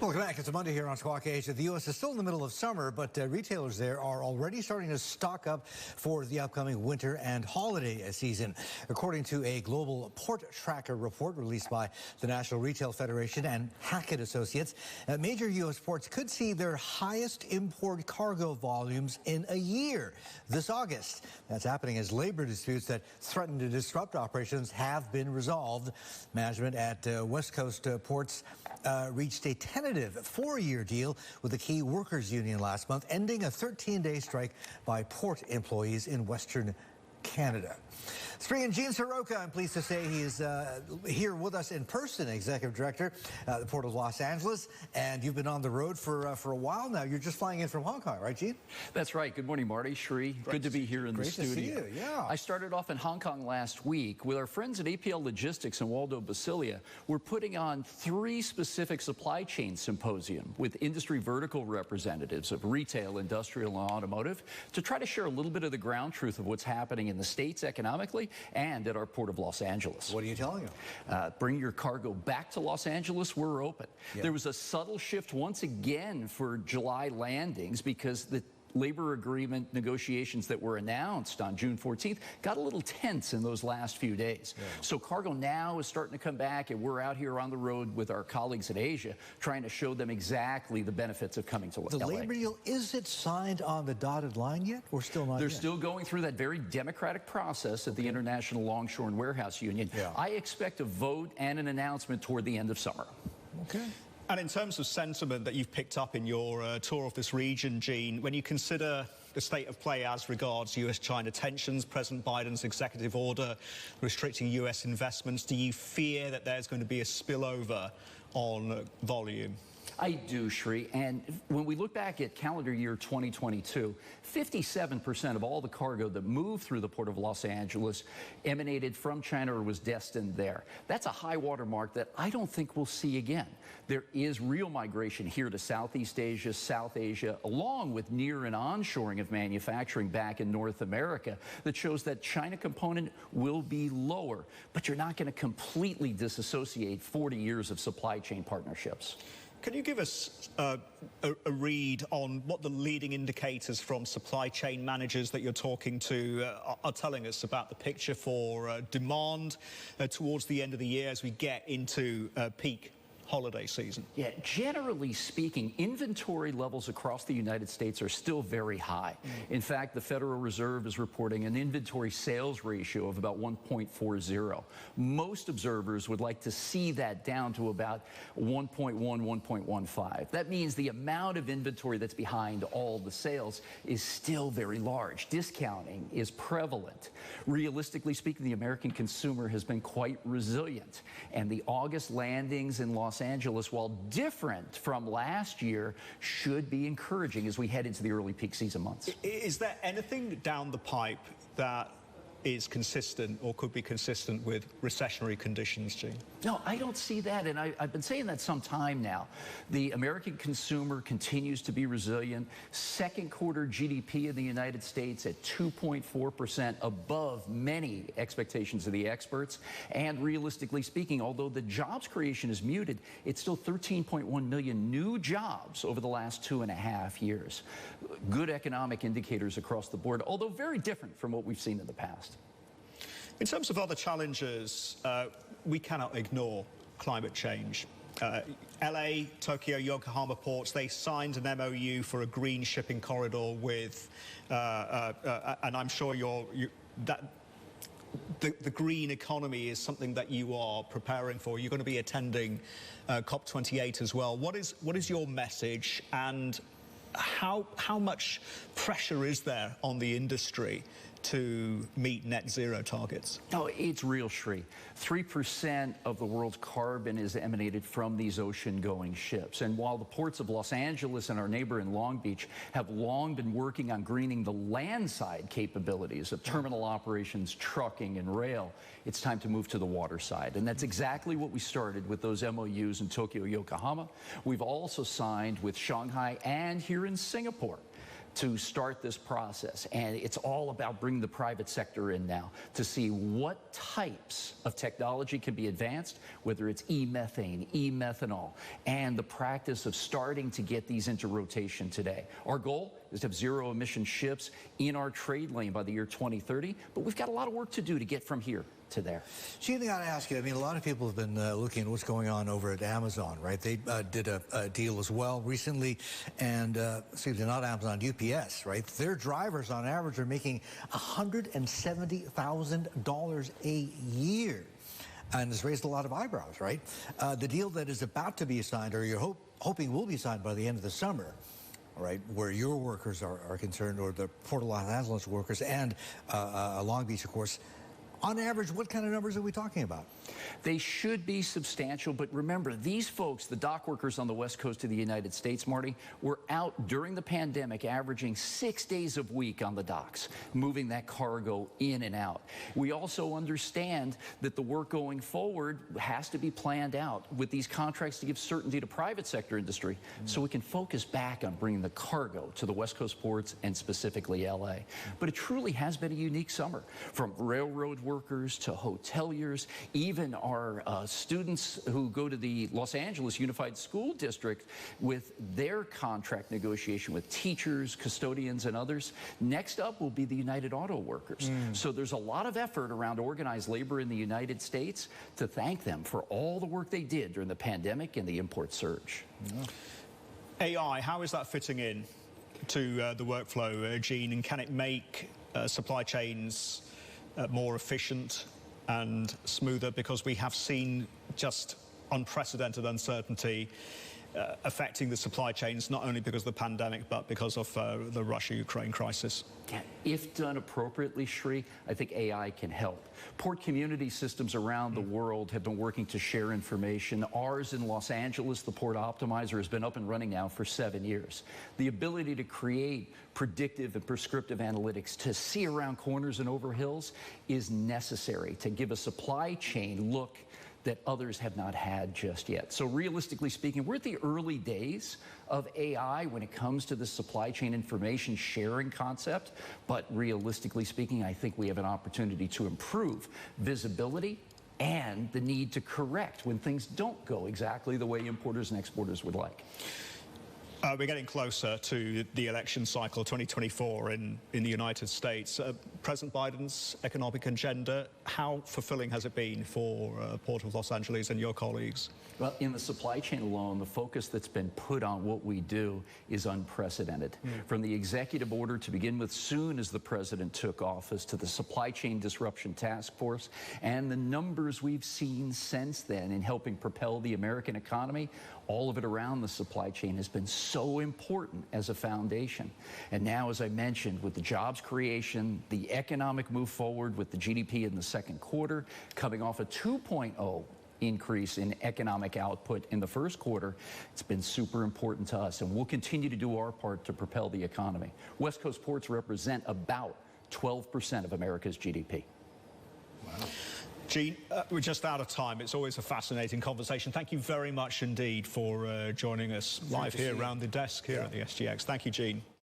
Welcome back. It's a Monday here on Squawk Asia. The U.S. is still in the middle of summer, but retailers there are already starting to stock up for the upcoming winter and holiday season. According to a global port tracker report released by the National Retail Federation and Hackett Associates, major U.S. ports could see their highest import cargo volumes in a year this August. That's happening as labor disputes that threaten to disrupt operations have been resolved. Management at West Coast ports reached a tentative 4-year deal with the key workers union last month, ending a 13-day strike by port employees in Western Canada. Spring and Gene Seroka, I'm pleased to say he is here with us in person, Executive Director at the Port of Los Angeles. And you've been on the road for a while now. You're just flying in from Hong Kong, right, Gene? That's right. Good morning, Marty, Sri. Good to be here in the studio. Great to see you, yeah. I started off in Hong Kong last week with our friends at APL Logistics and Waldo Basilia. We're putting on 3 specific supply chain symposium with industry vertical representatives of retail, industrial, and automotive to try to share a little bit of the ground truth of what's happening in the States economically and at our Port of Los Angeles. What are you telling them? Bring your cargo back to Los Angeles. We're open. Yeah. There was a subtle shift once again for July landings because the labor agreement negotiations that were announced on June 14th got a little tense in those last few days. Yeah. So cargo now is starting to come back, and we're out here on the road with our colleagues in Asia trying to show them exactly the benefits of coming to LA. The labor deal, is it signed on the dotted line yet, or still not They're yet? still going through that very democratic process at the International Longshore and Warehouse Union. Yeah. I expect a vote and an announcement toward the end of summer. Okay. And in terms of sentiment that you've picked up in your tour of this region, Gene, when you consider the state of play as regards US-China tensions, President Biden's executive order restricting US investments, do you fear that there's going to be a spillover on volume? I do, Sri. And when we look back at calendar year 2022, 57% of all the cargo that moved through the Port of Los Angeles emanated from China or was destined there. That's a high water mark that I don't think we'll see again. There is real migration here to Southeast Asia, South Asia, along with near and onshoring of manufacturing back in North America that shows that China component will be lower. But you're not going to completely disassociate 40 years of supply chain partnerships. Can you give us a read on what the leading indicators from supply chain managers that you're talking to are telling us about the picture for demand towards the end of the year as we get into peak holiday season? Yeah, generally speaking, inventory levels across the United States are still very high. In fact, the Federal Reserve is reporting an inventory sales ratio of about 1.40. Most observers would like to see that down to about 1.1, 1.15. That means the amount of inventory that's behind all the sales is still very large. Discounting is prevalent. Realistically speaking, the American consumer has been quite resilient, and the August landings in Los Angeles, while different from last year, should be encouraging as we head into the early peak season months. Is there anything down the pipe that is consistent or could be consistent with recessionary conditions, Gene? No, I don't see that, and I've been saying that some time now. The American consumer continues to be resilient. Second quarter GDP in the United States at 2.4%, above many expectations of the experts. And realistically speaking, although the jobs creation is muted, it's still 13.1 million new jobs over the last 2.5 years. Good economic indicators across the board, although very different from what we've seen in the past. In terms of other challenges, we cannot ignore climate change. LA, Tokyo, Yokohama ports, they signed an MOU for a green shipping corridor with, and I'm sure the green economy is something that you are preparing for. You're going to be attending COP28 as well. What is your message, and how much pressure is there on the industry to meet net zero targets? No, it's real, Sri. 3% of the world's carbon is emanated from these ocean-going ships. And while the ports of Los Angeles and our neighbor in Long Beach have long been working on greening the landside capabilities of terminal operations, trucking, and rail, it's time to move to the water side. And that's exactly what we started with those MOUs in Tokyo, Yokohama. We've also signed with Shanghai and here in Singapore. to start this process, and it's all about bringing the private sector in now to see what types of technology can be advanced, whether it's e-methane, e-methanol, and the practice of starting to get these into rotation today. Our goal is to have zero-emission ships in our trade lane by the year 2030, but we've got a lot of work to do to get from here to there. Gene, I got to ask you, I mean, a lot of people have been looking at what's going on over at Amazon, right? They did a deal as well recently, and excuse me, not Amazon, UPS, right? Their drivers on average are making $170,000 a year. And it's raised a lot of eyebrows, right? The deal that is about to be signed, or you're hoping will be signed by the end of the summer, right, where your workers are concerned, or the Port of Los Angeles workers, and Long Beach, of course. On average, what kind of numbers are we talking about? They should be substantial, but remember, these folks, the dock workers on the west coast of the United States, Marty, were out during the pandemic averaging 6 days a week on the docks, moving that cargo in and out. We also understand that the work going forward has to be planned out with these contracts to give certainty to private sector industry so we can focus back on bringing the cargo to the west coast ports and specifically LA. But it truly has been a unique summer, from railroad workers to hoteliers, even our students who go to the Los Angeles Unified School District with their contract negotiation with teachers, custodians, and others. Next up will be the United Auto Workers. So there's a lot of effort around organized labor in the United States to thank them for all the work they did during the pandemic and the import surge. AI, how is that fitting in to the workflow, Gene, and can it make supply chains more efficient and smoother? Because we have seen just unprecedented uncertainty affecting the supply chains, not only because of the pandemic, but because of the Russia-Ukraine crisis. Yeah, if done appropriately, Sri, I think AI can help. Port community systems around the world have been working to share information. Ours in Los Angeles, the Port Optimizer, has been up and running now for 7 years. The ability to create predictive and prescriptive analytics to see around corners and over hills is necessary to give a supply chain look that others have not had just yet. So realistically speaking, we're at the early days of AI when it comes to the supply chain information sharing concept. But realistically speaking, I think we have an opportunity to improve visibility and the need to correct when things don't go exactly the way importers and exporters would like. We're getting closer to the election cycle 2024 in the United States. President Biden's economic agenda, how fulfilling has it been for Port of Los Angeles and your colleagues? Well, in the supply chain alone, the focus that's been put on what we do is unprecedented. From the executive order to begin with, soon as the president took office, to the supply chain disruption task force, and the numbers we've seen since then in helping propel the American economy, all of it around the supply chain has been so important as a foundation. And now, as I mentioned, with the jobs creation, the economic move forward with the GDP in the second quarter, coming off a 2.0 increase in economic output in the first quarter, it's been super important to us, and we'll continue to do our part to propel the economy. West Coast ports represent about 12% of America's GDP. Wow. Gene, we're just out of time. It's always a fascinating conversation. Thank you very much indeed for joining us live here around the desk here at the SGX. Thank you, Gene.